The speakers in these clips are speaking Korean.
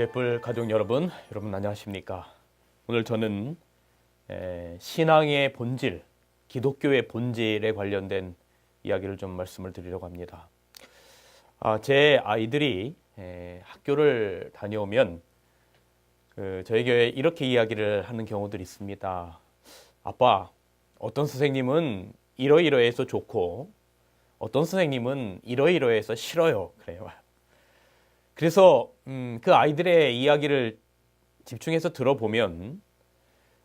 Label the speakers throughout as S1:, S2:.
S1: 웹불 가족 여러분 안녕하십니까? 오늘 저는 신앙의 본질, 기독교의 본질에 관련된 이야기를 좀 말씀을 드리려고 합니다. 제 아이들이 학교를 다녀오면 저희 교회에 이렇게 이야기를 하는 경우들이 있습니다. 아빠, 어떤 선생님은 이러이러해서 좋고 어떤 선생님은 이러이러해서 싫어요. 그래요. 그래서 그 아이들의 이야기를 집중해서 들어보면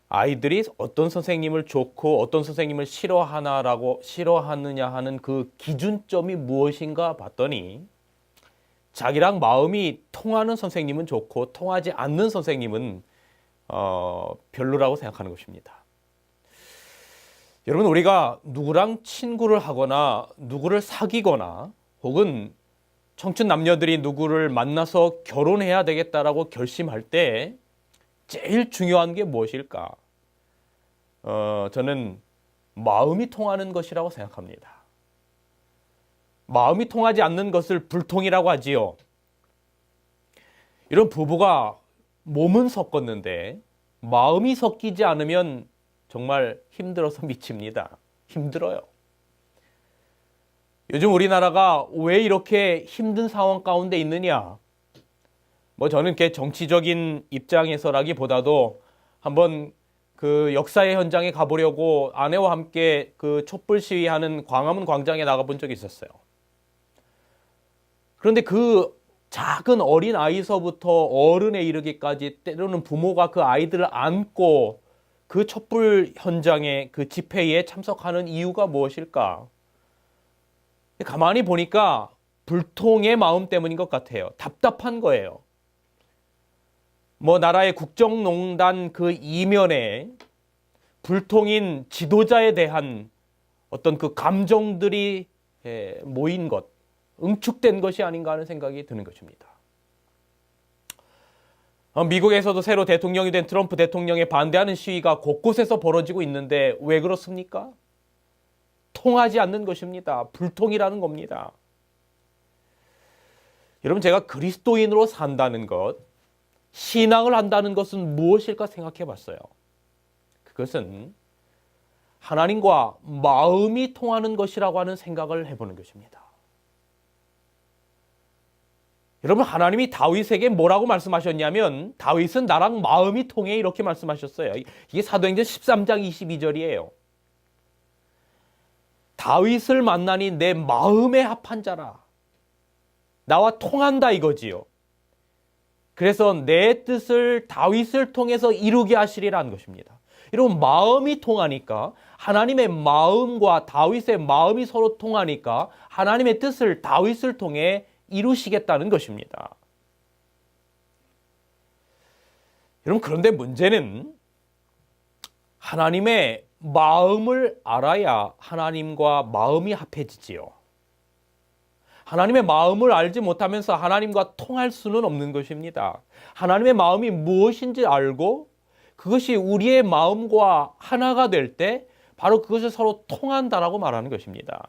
S1: 아이들이 어떤 선생님을 좋고 어떤 선생님을 싫어하느냐 하는 그 기준점이 무엇인가 봤더니 자기랑 마음이 통하는 선생님은 좋고 통하지 않는 선생님은 별로라고 생각하는 것입니다. 여러분, 우리가 누구랑 친구를 하거나 누구를 사귀거나 혹은 청춘 남녀들이 누구를 만나서 결혼해야 되겠다라고 결심할 때 제일 중요한 게 무엇일까? 저는 마음이 통하는 것이라고 생각합니다. 마음이 통하지 않는 것을 불통이라고 하지요. 이런 부부가 몸은 섞었는데 마음이 섞이지 않으면 정말 힘들어서 미칩니다. 힘들어요. 요즘 우리나라가 왜 이렇게 힘든 상황 가운데 있느냐? 저는 이렇게 정치적인 입장에서라기보다도 한번 그 역사의 현장에 가보려고 아내와 함께 그 촛불 시위하는 광화문 광장에 나가본 적이 있었어요. 그런데 그 작은 어린 아이서부터 어른에 이르기까지 때로는 부모가 그 아이들을 안고 그 촛불 현장에 그 집회에 참석하는 이유가 무엇일까? 가만히 보니까 불통의 마음 때문인 것 같아요. 답답한 거예요. 나라의 국정농단 그 이면에 불통인 지도자에 대한 어떤 그 감정들이 모인 것, 응축된 것이 아닌가 하는 생각이 드는 것입니다. 미국에서도 새로 대통령이 된 트럼프 대통령에 반대하는 시위가 곳곳에서 벌어지고 있는데 왜 그렇습니까? 통하지 않는 것입니다. 불통이라는 겁니다. 여러분, 제가 그리스도인으로 산다는 것, 신앙을 한다는 것은 무엇일까 생각해 봤어요. 그것은 하나님과 마음이 통하는 것이라고 하는 생각을 해보는 것입니다. 여러분, 하나님이 다윗에게 뭐라고 말씀하셨냐면 다윗은 나랑 마음이 통해 이렇게 말씀하셨어요. 이게 사도행전 13장 22절이에요. 다윗을 만나니 내 마음에 합한 자라. 나와 통한다 이거지요. 그래서 내 뜻을 다윗을 통해서 이루게 하시리라는 것입니다. 이런 마음이 통하니까 하나님의 마음과 다윗의 마음이 서로 통하니까 하나님의 뜻을 다윗을 통해 이루시겠다는 것입니다. 여러분, 그런데 문제는 하나님의 마음을 알아야 하나님과 마음이 합해지지요. 하나님의 마음을 알지 못하면서 하나님과 통할 수는 없는 것입니다. 하나님의 마음이 무엇인지 알고 그것이 우리의 마음과 하나가 될 때 바로 그것을 서로 통한다라고 말하는 것입니다.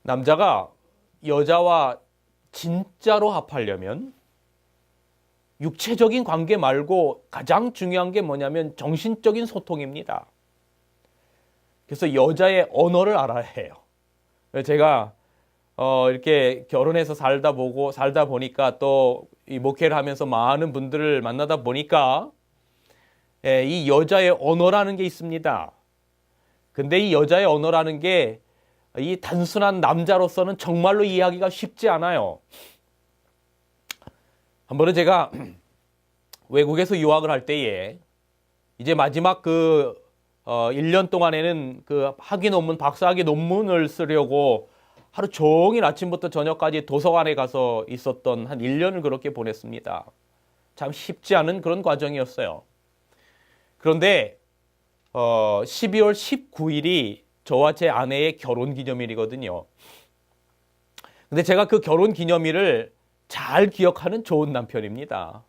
S1: 남자가 여자와 진짜로 합하려면 육체적인 관계 말고 가장 중요한 게 뭐냐면 정신적인 소통입니다. 그래서 여자의 언어를 알아야 해요. 제가 이렇게 결혼해서 살다 보니까 또 이 목회를 하면서 많은 분들을 만나다 보니까 이 여자의 언어라는 게 있습니다. 근데 이 여자의 언어라는 게 이 단순한 남자로서는 정말로 이해하기가 쉽지 않아요. 한 번은 제가 외국에서 유학을 할 때에 이제 마지막 1년 동안에는 그 학위 논문, 박사학위 논문을 쓰려고 하루 종일 아침부터 저녁까지 도서관에 가서 있었던 한 1년을 그렇게 보냈습니다. 참 쉽지 않은 그런 과정이었어요. 그런데 12월 19일이 저와 제 아내의 결혼 기념일이거든요. 근데 제가 그 결혼 기념일을 잘 기억하는 좋은 남편입니다.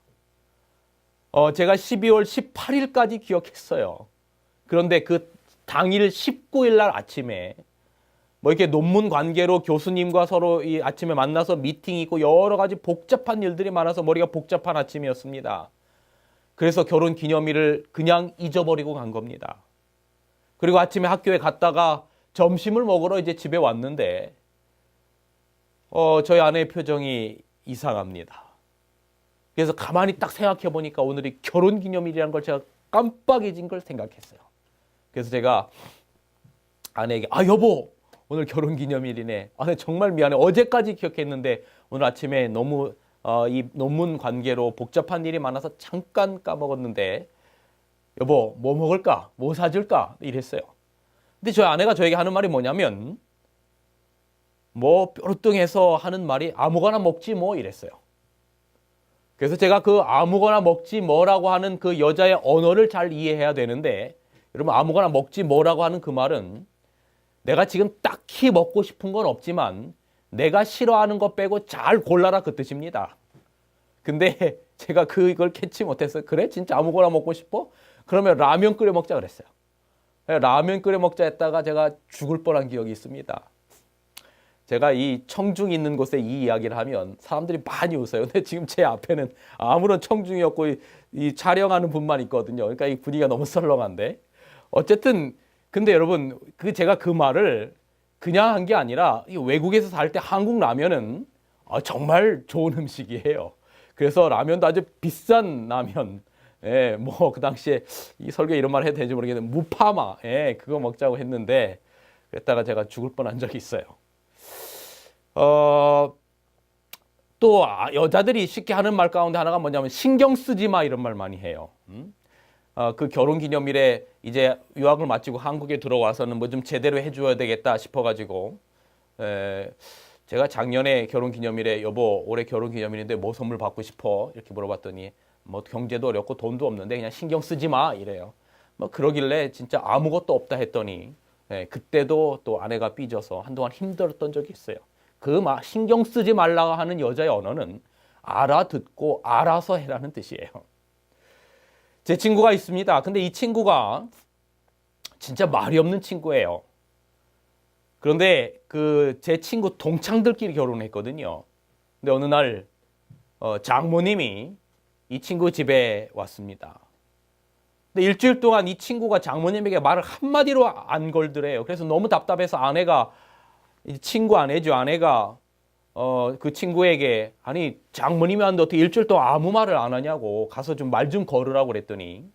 S1: 제가 12월 18일까지 기억했어요. 그런데 그 당일 19일 날 아침에 뭐 이렇게 논문 관계로 교수님과 서로 이 아침에 만나서 미팅이 있고 여러 가지 복잡한 일들이 많아서 머리가 복잡한 아침이었습니다. 그래서 결혼 기념일을 그냥 잊어버리고 간 겁니다. 그리고 아침에 학교에 갔다가 점심을 먹으러 이제 집에 왔는데 저희 아내의 표정이 이상합니다. 그래서 가만히 딱 생각해 보니까 오늘이 결혼 기념일이라는 걸 제가 깜빡 잊은 걸 생각했어요. 그래서 제가 아내에게 여보 오늘 결혼 기념일이네. 네, 정말 미안해. 어제까지 기억했는데 오늘 아침에 너무 이 논문 관계로 복잡한 일이 많아서 잠깐 까먹었는데 여보 뭐 먹을까? 뭐 사줄까? 이랬어요. 근데 저희 아내가 저에게 하는 말이 뭐냐면 뭐 뾰루뚱해서 하는 말이 아무거나 먹지 뭐 이랬어요. 그래서 제가 그 아무거나 먹지 뭐라고 하는 그 여자의 언어를 잘 이해해야 되는데 여러분 아무거나 먹지 뭐라고 하는 그 말은 내가 지금 딱히 먹고 싶은 건 없지만 내가 싫어하는 거 빼고 잘 골라라 그 뜻입니다. 근데 제가 그걸 캐치 못해서 그래? 진짜 아무거나 먹고 싶어? 그러면 라면 끓여 먹자 그랬어요. 라면 끓여 먹자 했다가 제가 죽을 뻔한 기억이 있습니다. 제가 이 청중 있는 곳에 이 이야기를 하면 사람들이 많이 웃어요. 근데 지금 제 앞에는 아무런 청중이 없고 이 촬영하는 분만 있거든요. 그러니까 이 분위기가 너무 썰렁한데. 어쨌든 근데 여러분 제가 그 말을 그냥 한 게 아니라 외국에서 살 때 한국 라면은 정말 좋은 음식이에요. 그래서 라면도 아주 비싼 라면. 예, 뭐 그 당시에 이 설교에 이런 말 해도 되는지 모르겠는데 무파마. 예, 그거 먹자고 했는데 그랬다가 제가 죽을 뻔한 적이 있어요. 또 여자들이 쉽게 하는 말 가운데 하나가 뭐냐면 신경 쓰지 마 이런 말 많이 해요. 그 결혼 기념일에 이제 유학을 마치고 한국에 들어와서는 뭐 좀 제대로 해줘야 되겠다 싶어가지고 제가 작년에 결혼 기념일에 여보 올해 결혼 기념일인데 뭐 선물 받고 싶어 이렇게 물어봤더니 뭐 경제도 어렵고 돈도 없는데 그냥 신경 쓰지 마 이래요. 뭐 그러길래 진짜 아무것도 없다 했더니 그때도 또 아내가 삐져서 한동안 힘들었던 적이 있어요. 그 신경 쓰지 말라고 하는 여자의 언어는 알아듣고 알아서 해라는 뜻이에요. 제 친구가 있습니다. 근데 이 친구가 진짜 말이 없는 친구예요. 그런데 제 친구 동창들끼리 결혼했거든요. 근데 어느 날 장모님이 이 친구 집에 왔습니다. 근데 일주일 동안 이 친구가 장모님에게 말을 한마디로 안 걸더래요. 그래서 너무 답답해서 아내가 친구 아내죠. 아내가 그 친구에게 아니 장모님이 왔는데 어떻게 일주일 동안 아무 말을 안 하냐고 가서 좀 말 좀 걸으라고 그랬더니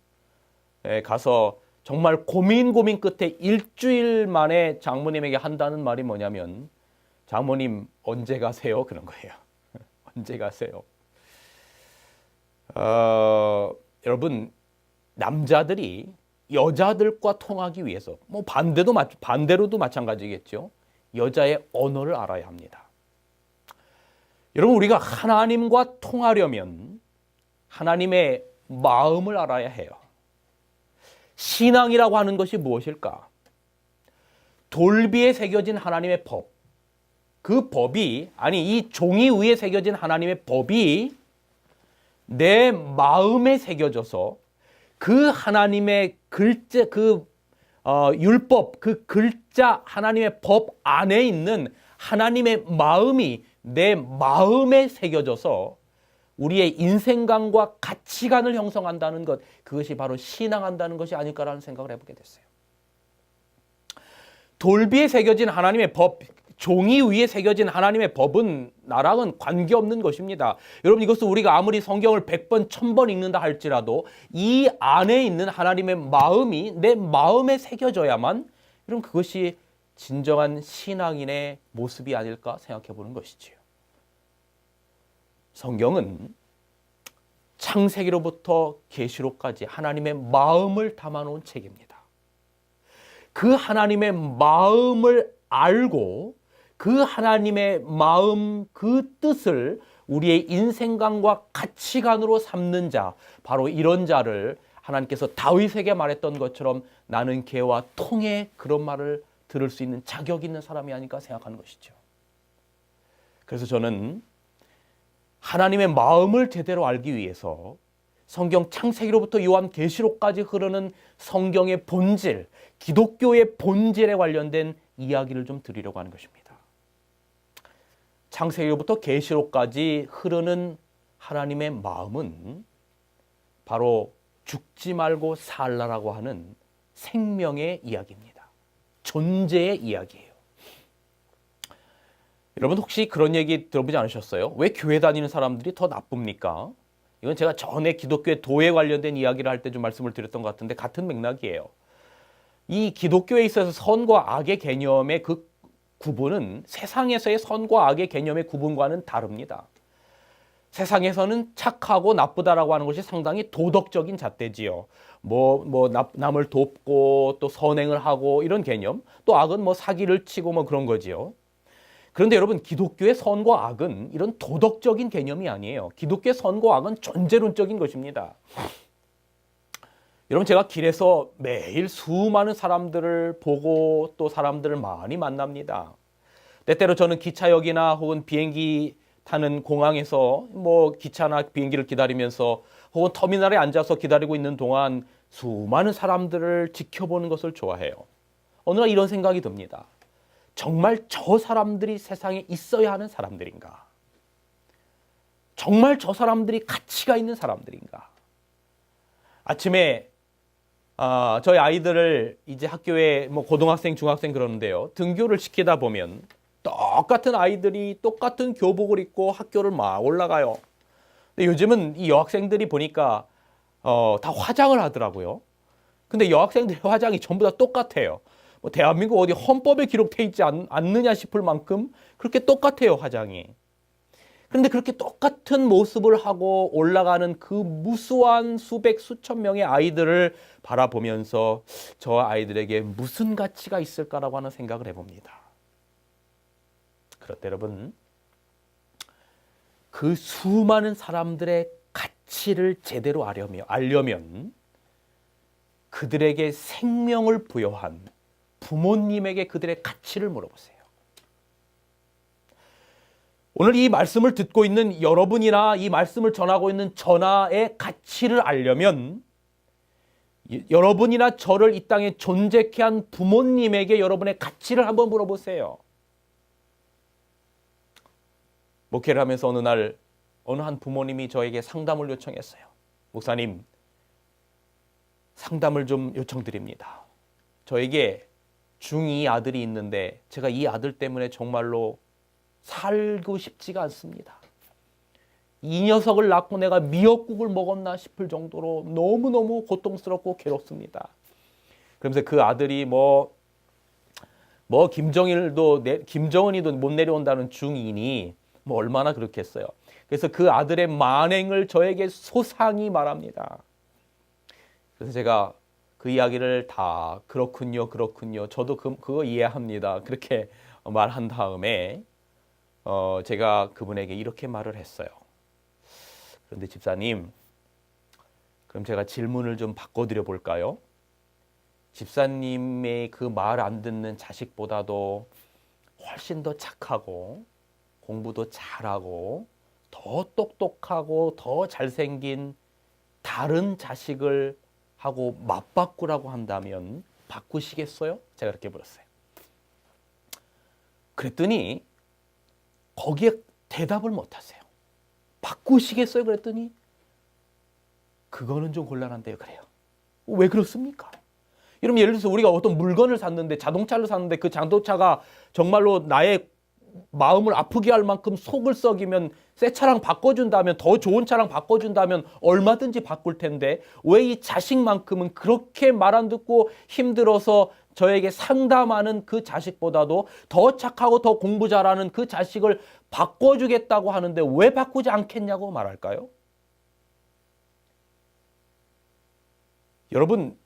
S1: 가서 정말 고민 끝에 일주일 만에 장모님에게 한다는 말이 뭐냐면 장모님 언제 가세요? 그런 거예요. 언제 가세요? 여러분 남자들이 여자들과 통하기 위해서 뭐 반대로도 마찬가지겠죠. 여자의 언어를 알아야 합니다. 여러분 우리가 하나님과 통하려면 하나님의 마음을 알아야 해요. 신앙이라고 하는 것이 무엇일까? 돌비에 새겨진 하나님의 법. 그 법이 이 종이 위에 새겨진 하나님의 법이 내 마음에 새겨져서 그 하나님의 글자 율법 그 글자 하나님의 법 안에 있는 하나님의 마음이 내 마음에 새겨져서 우리의 인생관과 가치관을 형성한다는 것, 그것이 바로 신앙한다는 것이 아닐까라는 생각을 해보게 됐어요. 돌비에 새겨진 하나님의 법, 종이 위에 새겨진 하나님의 법은 나랑은 관계없는 것입니다. 여러분 이것은 우리가 아무리 성경을 100번, 1000번 읽는다 할지라도 이 안에 있는 하나님의 마음이 내 마음에 새겨져야만 여러분 그것이 진정한 신앙인의 모습이 아닐까 생각해 보는 것이지요. 성경은 창세기로부터 계시록까지 하나님의 마음을 담아놓은 책입니다. 그 하나님의 마음을 알고 그 하나님의 마음 그 뜻을 우리의 인생관과 가치관으로 삼는 자, 바로 이런 자를 하나님께서 다윗에게 말했던 것처럼 나는 걔와 통해 그런 말을 들을 수 있는 자격 있는 사람이 아닐까 생각하는 것이죠. 그래서 저는 하나님의 마음을 제대로 알기 위해서 성경 창세기로부터 요한계시록까지 흐르는 성경의 본질, 기독교의 본질에 관련된 이야기를 좀 드리려고 하는 것입니다. 창세기부터 계시록까지 흐르는 하나님의 마음은 바로 죽지 말고 살라라고 하는 생명의 이야기입니다. 존재의 이야기예요. 여러분 혹시 그런 얘기 들어보지 않으셨어요? 왜 교회 다니는 사람들이 더 나쁩니까? 이건 제가 전에 기독교의 도에 관련된 이야기를 할 때 좀 말씀을 드렸던 것 같은데 같은 맥락이에요. 이 기독교에 있어서 선과 악의 개념의 그 구분은 세상에서의 선과 악의 개념의 구분과는 다릅니다. 세상에서는 착하고 나쁘다라고 하는 것이 상당히 도덕적인 잣대지요. 남을 돕고 또 선행을 하고 이런 개념. 또 악은 사기를 치고 그런 거지요. 그런데 여러분 기독교의 선과 악은 이런 도덕적인 개념이 아니에요. 기독교의 선과 악은 존재론적인 것입니다. 여러분 제가 길에서 매일 수많은 사람들을 보고 또 사람들을 많이 만납니다. 때때로 저는 기차역이나 혹은 비행기 타는 공항에서 기차나 비행기를 기다리면서 혹은 터미널에 앉아서 기다리고 있는 동안 수많은 사람들을 지켜보는 것을 좋아해요. 어느 날 이런 생각이 듭니다. 정말 저 사람들이 세상에 있어야 하는 사람들인가? 정말 저 사람들이 가치가 있는 사람들인가? 아침에 저희 아이들을 이제 학교에 고등학생, 중학생 그러는데요. 등교를 시키다 보면 똑같은 아이들이 똑같은 교복을 입고 학교를 막 올라가요. 근데 요즘은 이 여학생들이 보니까 다 화장을 하더라고요. 근데 여학생들의 화장이 전부 다 똑같아요. 대한민국 어디 헌법에 기록되어 있지 않느냐 싶을 만큼 그렇게 똑같아요, 화장이. 그런데 그렇게 똑같은 모습을 하고 올라가는 그 무수한 수백, 수천 명의 아이들을 바라보면서 저 아이들에게 무슨 가치가 있을까라고 하는 생각을 해봅니다. 그렇다 여러분, 그 수많은 사람들의 가치를 제대로 알려면 그들에게 생명을 부여한 부모님에게 그들의 가치를 물어보세요. 오늘 이 말씀을 듣고 있는 여러분이나 이 말씀을 전하고 있는 전하의 가치를 알려면 여러분이나 저를 이 땅에 존재케 한 부모님에게 여러분의 가치를 한번 물어보세요. 목회를 하면서 어느 날 어느 한 부모님이 저에게 상담을 요청했어요. 목사님, 상담을 좀 요청드립니다. 저에게 중2 아들이 있는데 제가 이 아들 때문에 정말로 살고 싶지가 않습니다. 이 녀석을 낳고 내가 미역국을 먹었나 싶을 정도로 너무너무 고통스럽고 괴롭습니다. 그러면서 그 아들이 김정은이도 못 내려온다는 중2니 얼마나 그렇겠어요. 그래서 그 아들의 만행을 저에게 소상히 말합니다. 그래서 제가 그 이야기를 다 그렇군요. 저도 그거 이해합니다. 그렇게 말한 다음에 제가 그분에게 이렇게 말을 했어요. 그런데 집사님, 그럼 제가 질문을 좀 바꿔드려 볼까요? 집사님의 그 말 안 듣는 자식보다도 훨씬 더 착하고 공부도 잘하고 더 똑똑하고 더 잘생긴 다른 자식을 하고 맞바꾸라고 한다면 바꾸시겠어요? 제가 그렇게 물었어요. 그랬더니 거기에 대답을 못하세요. 바꾸시겠어요? 그랬더니 그거는 좀 곤란한데요. 그래요. 왜 그렇습니까? 여러분 예를 들어서 우리가 어떤 물건을 샀는데 자동차를 샀는데 그 자동차가 정말로 나의 마음을 아프게 할 만큼 속을 썩이면 새 차랑 바꿔준다면 더 좋은 차랑 바꿔준다면 얼마든지 바꿀 텐데 왜 이 자식만큼은 그렇게 말 안 듣고 힘들어서 저에게 상담하는 그 자식보다도 더 착하고 더 공부 잘하는 그 자식을 바꿔주겠다고 하는데 왜 바꾸지 않겠냐고 말할까요? 여러분,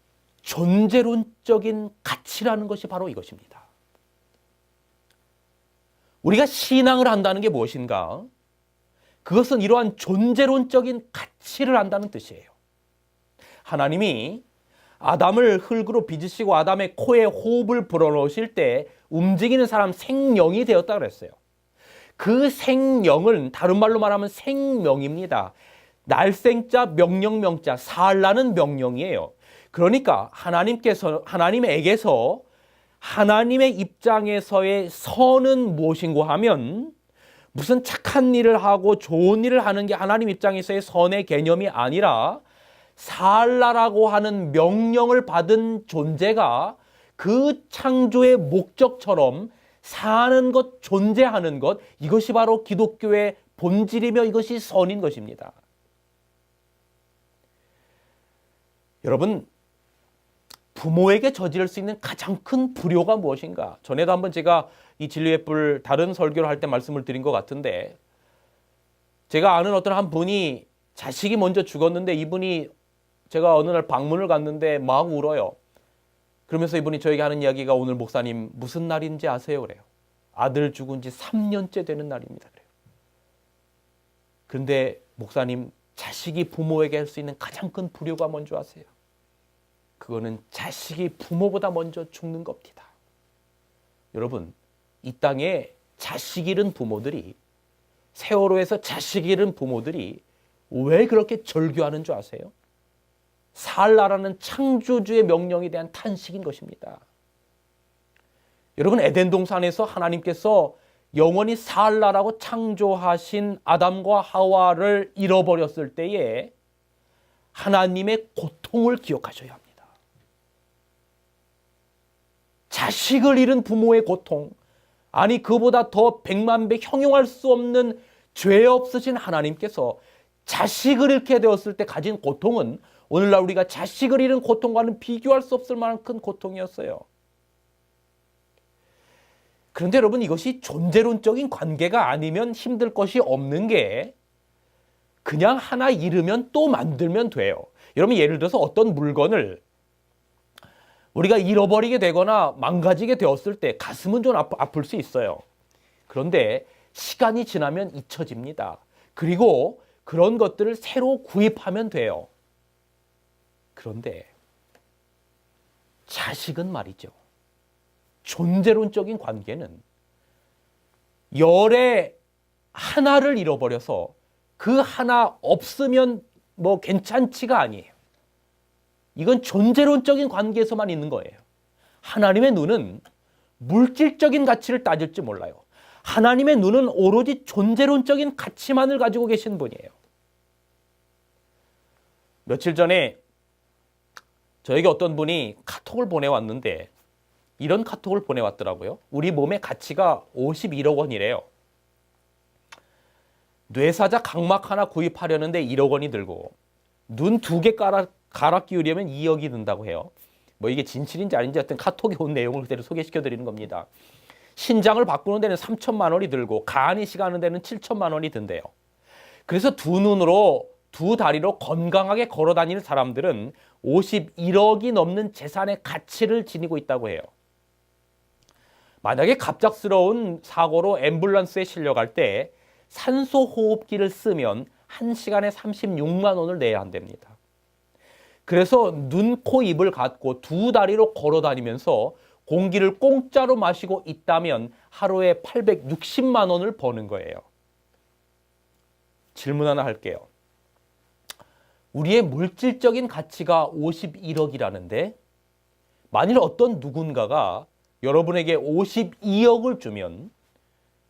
S1: 존재론적인 가치라는 것이 바로 이것입니다. 우리가 신앙을 한다는 게 무엇인가? 그것은 이러한 존재론적인 가치를 안다는 뜻이에요. 하나님이 아담을 흙으로 빚으시고 아담의 코에 호흡을 불어넣으실 때 움직이는 사람 생명이 되었다 그랬어요. 그 생명은 다른 말로 말하면 생명입니다. 날생자 명령명자 살라는 명령이에요. 그러니까 하나님에게서 하나님의 입장에서의 선은 무엇인고 하면 무슨 착한 일을 하고 좋은 일을 하는 게 하나님 입장에서의 선의 개념이 아니라 살라라고 하는 명령을 받은 존재가 그 창조의 목적처럼 사는 것, 존재하는 것, 이것이 바로 기독교의 본질이며 이것이 선인 것입니다. 여러분, 부모에게 저지를 수 있는 가장 큰 불효가 무엇인가? 전에도 한번 제가 이 진리의 뿔 다른 설교를 할 때 말씀을 드린 것 같은데, 제가 아는 어떤 한 분이 자식이 먼저 죽었는데 이분이 제가 어느 날 방문을 갔는데 막 울어요. 그러면서 이분이 저에게 하는 이야기가 오늘 목사님 무슨 날인지 아세요? 그래요. 아들 죽은 지 3년째 되는 날입니다. 그래요. 그런데 목사님, 자식이 부모에게 할 수 있는 가장 큰 불효가 뭔지 아세요? 그거는 자식이 부모보다 먼저 죽는 겁니다. 여러분, 이 땅에 자식 잃은 부모들이, 세월호에서 자식 잃은 부모들이 왜 그렇게 절규하는 줄 아세요? 살라라는 창조주의 명령에 대한 탄식인 것입니다. 여러분, 에덴 동산에서 하나님께서 영원히 살라라고 창조하신 아담과 하와를 잃어버렸을 때에 하나님의 고통을 기억하셔야 합니다. 자식을 잃은 부모의 고통, 아니 그보다 더 100만 배 형용할 수 없는 죄 없으신 하나님께서 자식을 잃게 되었을 때 가진 고통은 오늘날 우리가 자식을 잃은 고통과는 비교할 수 없을 만한 큰 고통이었어요. 그런데 여러분, 이것이 존재론적인 관계가 아니면 힘들 것이 없는 게 그냥 하나 잃으면 또 만들면 돼요. 여러분, 예를 들어서 어떤 물건을 우리가 잃어버리게 되거나 망가지게 되었을 때 가슴은 좀 아플 수 있어요. 그런데 시간이 지나면 잊혀집니다. 그리고 그런 것들을 새로 구입하면 돼요. 그런데 자식은 말이죠. 존재론적인 관계는 열에 하나를 잃어버려서 그 하나 없으면 뭐 괜찮지가 아니에요. 이건 존재론적인 관계에서만 있는 거예요. 하나님의 눈은 물질적인 가치를 따질지 몰라요. 하나님의 눈은 오로지 존재론적인 가치만을 가지고 계신 분이에요. 며칠 전에 저에게 어떤 분이 카톡을 보내왔는데 이런 카톡을 보내왔더라고요. 우리 몸의 가치가 51억 원이래요. 뇌사자 각막 하나 구입하려는데 1억 원이 들고 눈 2개 갈아 끼우려면 2억이 든다고 해요. 뭐 이게 진실인지 아닌지 하여튼 카톡에 온 내용을 그대로 소개시켜 드리는 겁니다. 신장을 바꾸는 데는 3천만 원이 들고 간 이식하는 데는 7천만 원이 든대요. 그래서 두 눈으로 두 다리로 건강하게 걸어 다니는 사람들은 51억이 넘는 재산의 가치를 지니고 있다고 해요. 만약에 갑작스러운 사고로 앰뷸런스에 실려갈 때 산소호흡기를 쓰면 1시간에 36만 원을 내야 한답니다. 그래서 눈, 코, 입을 갖고 두 다리로 걸어 다니면서 공기를 공짜로 마시고 있다면 하루에 860만 원을 버는 거예요. 질문 하나 할게요. 우리의 물질적인 가치가 51억이라는데 만일 어떤 누군가가 여러분에게 52억을 주면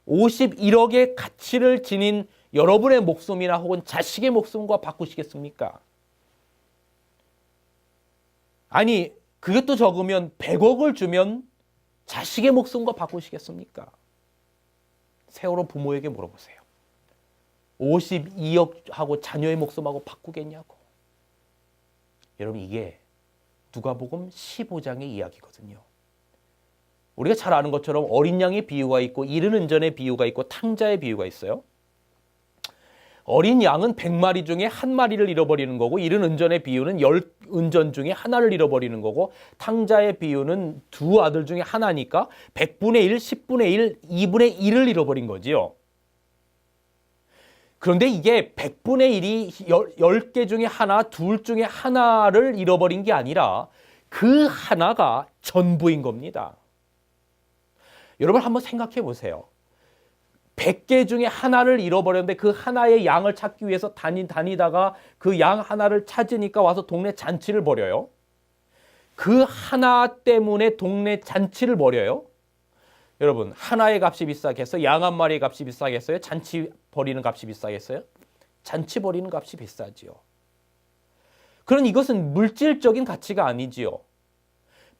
S1: 51억의 가치를 지닌 여러분의 목숨이나 혹은 자식의 목숨과 바꾸시겠습니까? 아니, 그것도 적으면 100억을 주면 자식의 목숨과 바꾸시겠습니까? 세월호 부모에게 물어보세요. 52억하고 자녀의 목숨하고 바꾸겠냐고. 여러분, 이게 누가복음 15장의 이야기거든요. 우리가 잘 아는 것처럼 어린 양의 비유가 있고 이른 은전의 비유가 있고 탕자의 비유가 있어요. 어린 양은 100마리 중에 한 마리를 잃어버리는 거고 이른 은전의 비유는 10은전 중에 하나를 잃어버리는 거고 탕자의 비유는 두 아들 중에 하나니까 100분의 1, 10분의 1, 2분의 1을 잃어버린 거지요. 그런데 이게 100분의 1이 10개 중에 하나, 둘 중에 하나를 잃어버린 게 아니라 그 하나가 전부인 겁니다. 여러분 한번 생각해 보세요. 100개 중에 하나를 잃어버렸는데 그 하나의 양을 찾기 위해서 다니다가 그 양 하나를 찾으니까 와서 동네 잔치를 벌여요. 그 하나 때문에 동네 잔치를 벌여요. 여러분, 하나의 값이 비싸겠어요? 양 한 마리의 값이 비싸겠어요? 잔치 벌이는 값이 비싸겠어요? 잔치 벌이는 값이 비싸지요. 그런 이것은 물질적인 가치가 아니지요.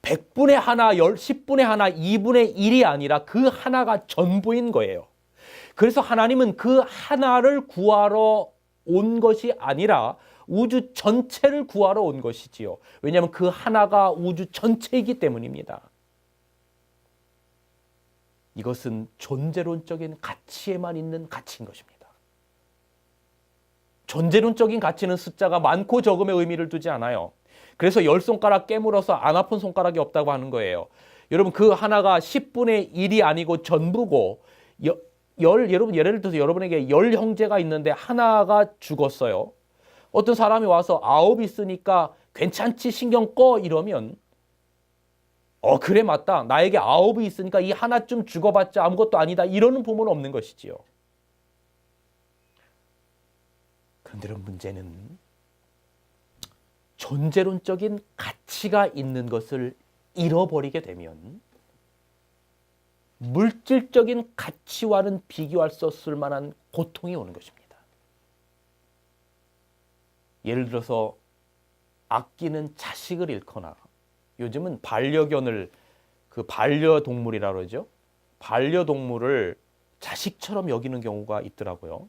S1: 100분의 하나, 10분의 하나, 2분의 1이 아니라 그 하나가 전부인 거예요. 그래서 하나님은 그 하나를 구하러 온 것이 아니라 우주 전체를 구하러 온 것이지요. 왜냐하면 그 하나가 우주 전체이기 때문입니다. 이것은 존재론적인 가치에만 있는 가치인 것입니다. 존재론적인 가치는 숫자가 많고 적음의 의미를 두지 않아요. 그래서 10손가락 깨물어서 안 아픈 손가락이 없다고 하는 거예요. 여러분, 그 하나가 10분의 1이 아니고 전부고, 여러분, 예를 들어서 여러분에게 10형제가 있는데 하나가 죽었어요. 어떤 사람이 와서 9 있으니까 괜찮지, 신경 꺼, 이러면 그래, 맞다. 나에게 9이 있으니까 이 하나쯤 죽어봤자 아무것도 아니다. 이러는 부모는 없는 것이지요. 그런데 문제는 존재론적인 가치가 있는 것을 잃어버리게 되면 물질적인 가치와는 비교할 수 없을 만한 고통이 오는 것입니다. 예를 들어서 아끼는 자식을 잃거나, 요즘은 반려견을 반려동물이라고 그러죠. 반려동물을 자식처럼 여기는 경우가 있더라고요.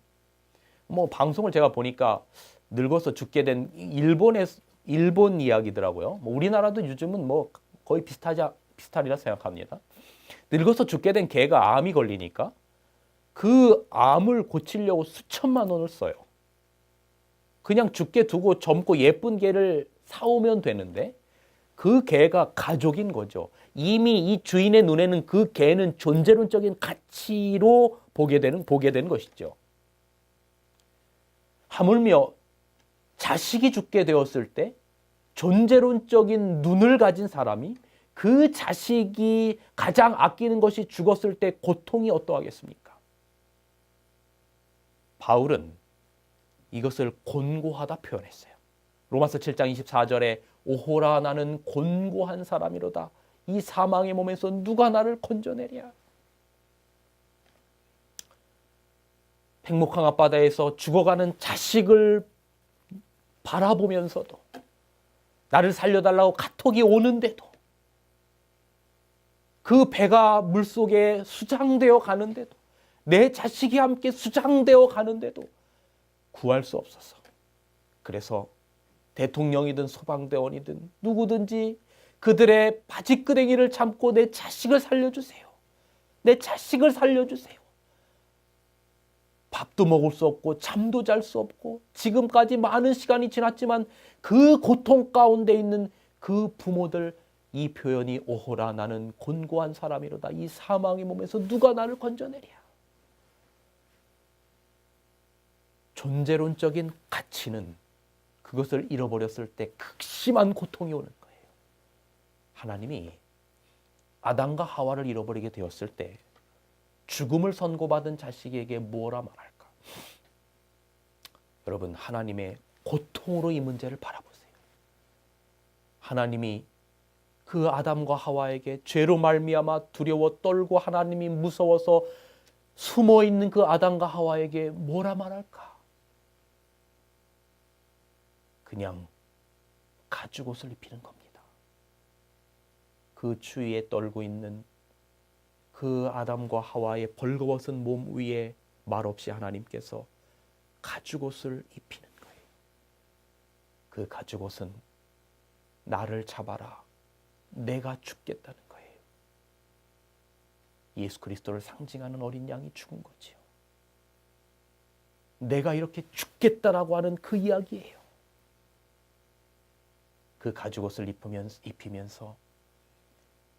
S1: 뭐 방송을 제가 보니까 늙어서 죽게 된 일본 이야기더라고요. 뭐 우리나라도 요즘은 뭐 거의 비슷하리라 생각합니다. 늙어서 죽게 된 개가 암이 걸리니까 그 암을 고치려고 수천만 원을 써요. 그냥 죽게 두고 젊고 예쁜 개를 사오면 되는데 그 개가 가족인 거죠. 이미 이 주인의 눈에는 그 개는 존재론적인 가치로 보게 되는 것이죠. 하물며 자식이 죽게 되었을 때 존재론적인 눈을 가진 사람이 그 자식이 가장 아끼는 것이 죽었을 때 고통이 어떠하겠습니까? 바울은 이것을 곤고하다 표현했어요. 로마서 7장 24절에 오호라 나는 곤고한 사람이로다. 이 사망의 몸에서 누가 나를 건져내랴. 백목항 앞바다에서 죽어가는 자식을 바라보면서도 나를 살려달라고 카톡이 오는데도 그 배가 물속에 수장되어 가는데도 내 자식이 함께 수장되어 가는데도 구할 수 없어서, 그래서 대통령이든 소방대원이든 누구든지 그들의 바지끄댕이를 참고 내 자식을 살려주세요. 내 자식을 살려주세요. 밥도 먹을 수 없고 잠도 잘 수 없고 지금까지 많은 시간이 지났지만 그 고통 가운데 있는 그 부모들, 이 표현이 오호라 나는 곤고한 사람이로다. 이 사망의 몸에서 누가 나를 건져내랴. 존재론적인 가치는 그것을 잃어버렸을 때 극심한 고통이 오는 거예요. 하나님이 아담과 하와를 잃어버리게 되었을 때 죽음을 선고받은 자식에게 뭐라 말할까? 여러분, 하나님의 고통으로 이 문제를 바라보세요. 하나님이 그 아담과 하와에게 죄로 말미암아 두려워 떨고 하나님이 무서워서 숨어있는 그 아담과 하와에게 뭐라 말할까? 그냥 가죽옷을 입히는 겁니다. 그 추위에 떨고 있는 그 아담과 하와의 벌거벗은 몸 위에 말없이 하나님께서 가죽옷을 입히는 거예요. 그 가죽옷은 나를 잡아라, 내가 죽겠다는 거예요. 예수 그리스도를 상징하는 어린 양이 죽은 거지요. 내가 이렇게 죽겠다라고 하는 그 이야기예요. 그 가죽옷을 입히면서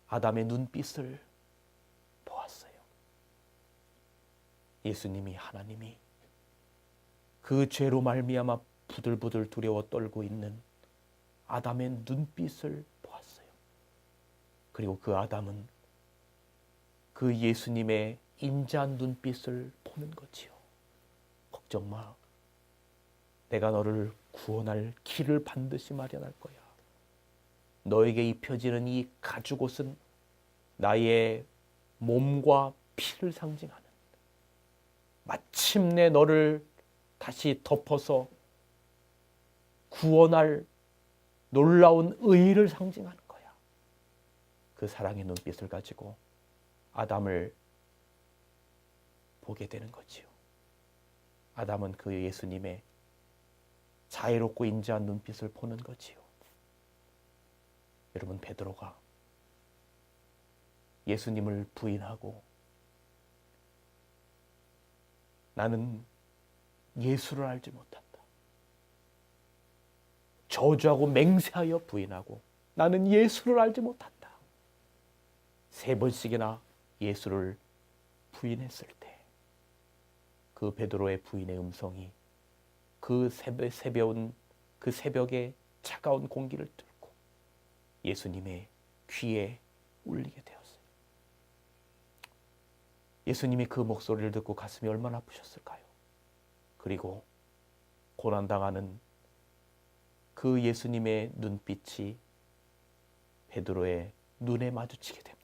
S1: 아담의 눈빛을 보았어요. 예수님이, 하나님이 그 죄로 말미암아 부들부들 두려워 떨고 있는 아담의 눈빛을 보았어요. 그리고 그 아담은 그 예수님의 인자한 눈빛을 보는 거지요. 걱정 마. 내가 너를 구원할 길을 반드시 마련할 거야. 너에게 입혀지는 이 가죽옷은 나의 몸과 피를 상징하는, 마침내 너를 다시 덮어서 구원할 놀라운 의의를 상징하는 거야. 그 사랑의 눈빛을 가지고 아담을 보게 되는 거지요. 아담은 그 예수님의 자애롭고 인자한 눈빛을 보는 거지요. 여러분, 베드로가 예수님을 부인하고 나는 예수를 알지 못한다, 저주하고 맹세하여 부인하고 나는 예수를 알지 못한다, 3번씩이나 예수를 부인했을 때 그 베드로의 부인의 음성이 그 새벽에 차가운 공기를 뚫고 예수님의 귀에 울리게 되었어요. 예수님이 그 목소리를 듣고 가슴이 얼마나 아프셨을까요? 그리고 고난당하는 그 예수님의 눈빛이 베드로의 눈에 마주치게 됩니다.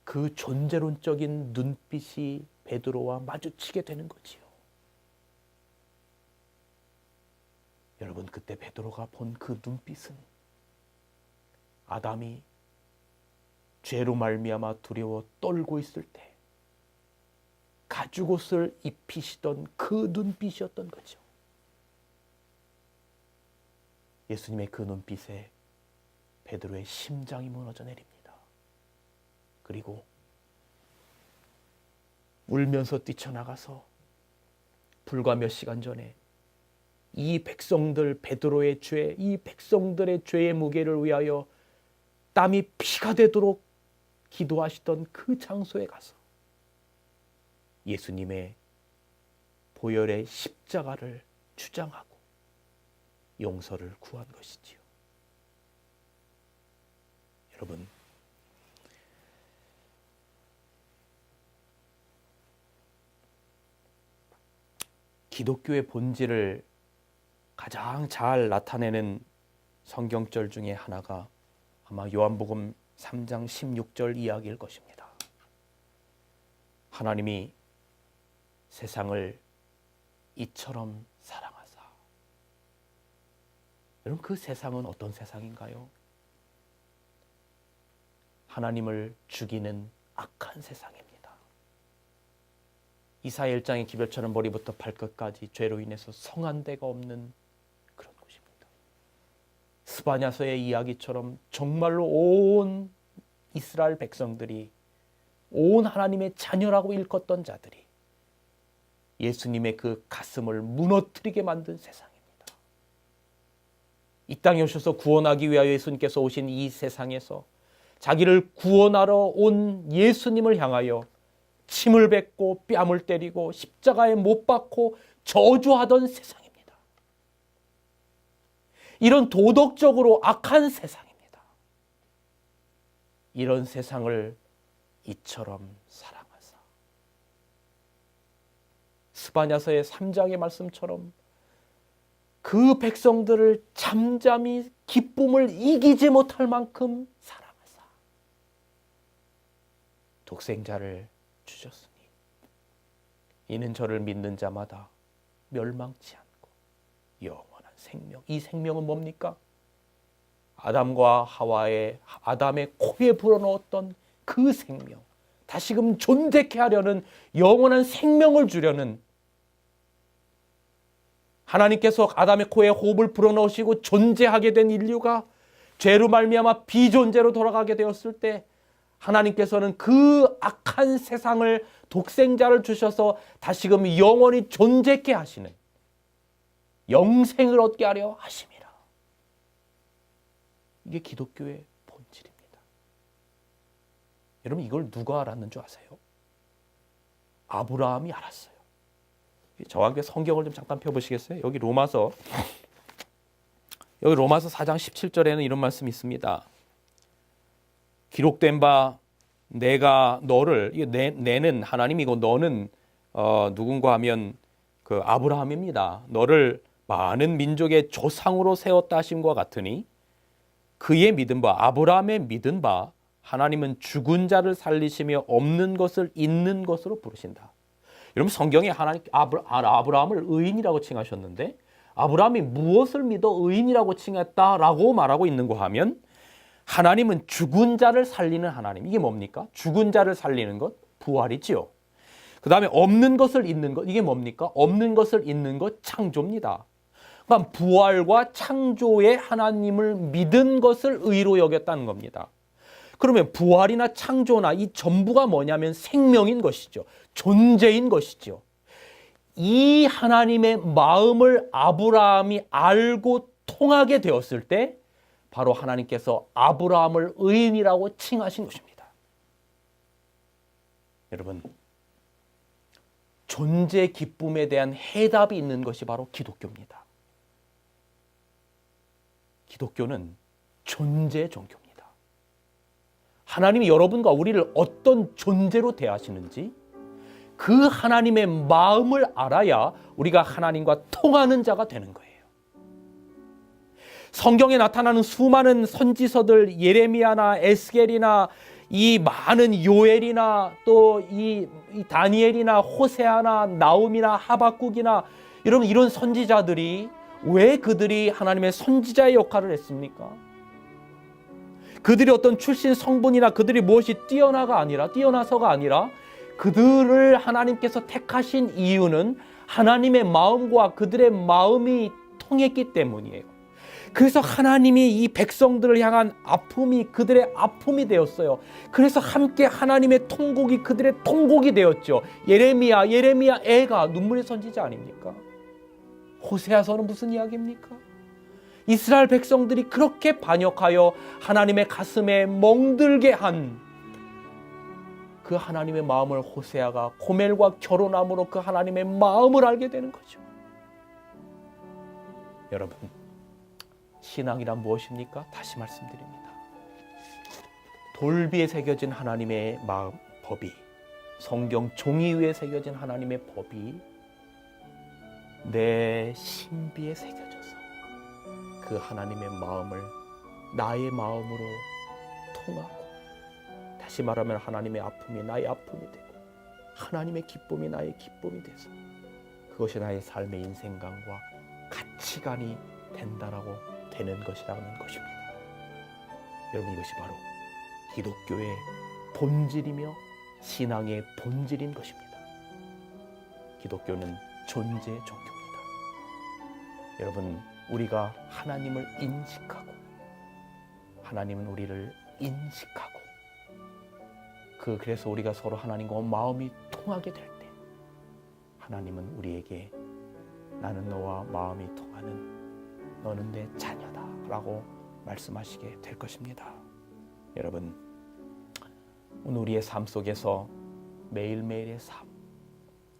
S1: 그 존재론적인 눈빛이 베드로와 마주치게 되는 거지요. 여러분, 그때 베드로가 본 그 눈빛은 아담이 죄로 말미암아 두려워 떨고 있을 때 가죽옷을 입히시던 그 눈빛이었던 거죠. 예수님의 그 눈빛에 베드로의 심장이 무너져 내립니다. 그리고 울면서 뛰쳐나가서 불과 몇 시간 전에 이 백성들, 베드로의 죄, 이 백성들의 죄의 무게를 위하여 땀이 피가 되도록 기도하시던 그 장소에 가서 예수님의 보혈의 십자가를 주장하고 용서를 구한 것이지요. 여러분, 기독교의 본질을 가장 잘 나타내는 성경절 중에 하나가 아마 요한복음 3장 16절 이야기일 것입니다. 하나님이 세상을 이처럼 사랑하사. 여러분, 그 세상은 어떤 세상인가요? 하나님을 죽이는 악한 세상입니다. 이사야 1장의 기별처럼 머리부터 발끝까지 죄로 인해서 성한 데가 없는 그런 곳입니다. 스바냐서의 이야기처럼 정말로 온 이스라엘 백성들이, 온 하나님의 자녀라고 일컫던 자들이 예수님의 그 가슴을 무너뜨리게 만든 세상입니다. 이 땅에 오셔서 구원하기 위하여 예수님께서 오신 이 세상에서 자기를 구원하러 온 예수님을 향하여 침을 뱉고 뺨을 때리고 십자가에 못 박고 저주하던 세상입니다. 이런 도덕적으로 악한 세상입니다. 이런 세상을 이처럼 사랑하사. 스바냐서의 3장의 말씀처럼 그 백성들을 잠잠히 기쁨을 이기지 못할 만큼 사랑하사 독생자를 주셨으니 이는 저를 믿는 자마다 멸망치 않고 영원한 생명. 이 생명은 뭡니까? 아담과 하와의 아담의 코에 불어넣었던 그 생명, 다시금 존재케 하려는 영원한 생명을 주려는, 하나님께서 아담의 코에 호흡을 불어넣으시고 존재하게 된 인류가 죄로 말미암아 비존재로 돌아가게 되었을 때 하나님께서는 그 악한 세상을 독생자를 주셔서 다시금 영원히 존재케 하시는, 영생을 얻게 하려 하심이라. 이게 기독교의 본질입니다. 여러분, 이걸 누가 알았는 줄 아세요? 아브라함이 알았어요. 저와 함께 성경을 좀 잠깐 펴보시겠어요? 여기 로마서 4장 17절에는 이런 말씀이 있습니다. 기록된 바 내가 너를, 내는 하나님이고 너는 누군가 하면 그 아브라함입니다. 너를 많은 민족의 조상으로 세웠다 하심과 같으니 그의 믿은 바 아브라함의 믿은 바 하나님은 죽은 자를 살리시며 없는 것을 있는 것으로 부르신다. 여러분 성경에 하나님 아브라함을 의인이라고 칭하셨는데 아브라함이 무엇을 믿어 의인이라고 칭했다라고 말하고 있는가 하면 하나님은 죽은 자를 살리는 하나님. 이게 뭡니까? 죽은 자를 살리는 것 부활이지요. 그 다음에 없는 것을 있는 것 이게 뭡니까? 없는 것을 있는 것 창조입니다. 그러니까 부활과 창조의 하나님을 믿은 것을 의로 여겼다는 겁니다. 그러면 부활이나 창조나 이 전부가 뭐냐면 생명인 것이죠. 존재인 것이죠. 이 하나님의 마음을 아브라함이 알고 통하게 되었을 때 바로 하나님께서 아브라함을 의인이라고 칭하신 것입니다. 여러분, 존재 기쁨에 대한 해답이 있는 것이 바로 기독교입니다. 기독교는 존재 종교입니다. 하나님이 여러분과 우리를 어떤 존재로 대하시는지 그 하나님의 마음을 알아야 우리가 하나님과 통하는 자가 되는 거예요. 성경에 나타나는 수많은 선지서들 예레미야나 에스겔이나 이 많은 요엘이나 또 이 다니엘이나 호세아나 나움이나 하박국이나 이런 선지자들이 왜 그들이 하나님의 선지자의 역할을 했습니까? 그들이 어떤 출신 성분이나 그들이 무엇이 뛰어나서가 아니라 그들을 하나님께서 택하신 이유는 하나님의 마음과 그들의 마음이 통했기 때문이에요. 그래서 하나님이 이 백성들을 향한 아픔이 그들의 아픔이 되었어요. 그래서 함께 하나님의 통곡이 그들의 통곡이 되었죠. 예레미야 애가 눈물의 선지자 아닙니까? 호세아서는 무슨 이야기입니까? 이스라엘 백성들이 그렇게 반역하여 하나님의 가슴에 멍들게 한 그 하나님의 마음을 호세아가 고멜과 결혼함으로 그 하나님의 마음을 알게 되는 거죠. 여러분, 신앙이란 무엇입니까? 다시 말씀드립니다. 돌비에 새겨진 하나님의 마음, 법이, 성경 종이 위에 새겨진 하나님의 법이 내 신비에 새겨져서 그 하나님의 마음을 나의 마음으로 통하고, 다시 말하면 하나님의 아픔이 나의 아픔이 되고 하나님의 기쁨이 나의 기쁨이 돼서 그것이 나의 삶의 인생관과 가치관이 된다라고 되는 것이라는 것입니다. 여러분, 이것이 바로 기독교의 본질이며 신앙의 본질인 것입니다. 기독교는 존재 종교입니다. 여러분, 우리가 하나님을 인식하고 하나님은 우리를 인식하고 그래서 우리가 서로 하나님과 마음이 통하게 될 때 하나님은 우리에게 나는 너와 마음이 통하는 너는 내 자녀다 라고 말씀하시게 될 것입니다. 여러분, 오늘 우리의 삶 속에서 매일매일의 삶,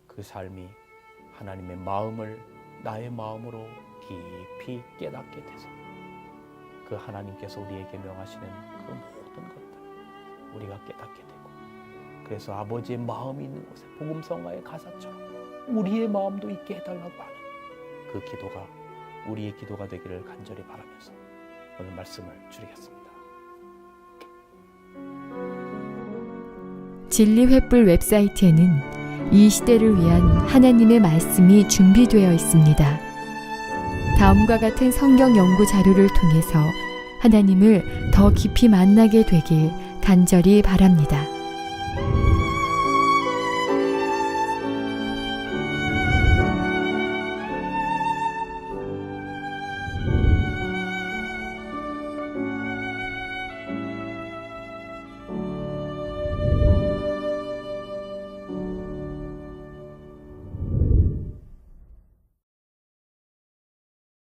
S1: 그 삶이 하나님의 마음을 나의 마음으로 깊이 깨닫게 돼서 그 하나님께서 우리에게 명하시는 그 모든 것들 우리가 깨닫게 되고, 그래서 아버지의 마음이 있는 곳에 복음성가의 가사처럼 우리의 마음도 있게 해달라고 하는 그 기도가 우리의 기도가 되기를 간절히 바라면서 오늘 말씀을 줄이겠습니다.
S2: 진리횃불 웹사이트에는 이 시대를 위한 하나님의 말씀이 준비되어 있습니다. 다음과 같은 성경 연구 자료를 통해서 하나님을 더 깊이 만나게 되길 간절히 바랍니다.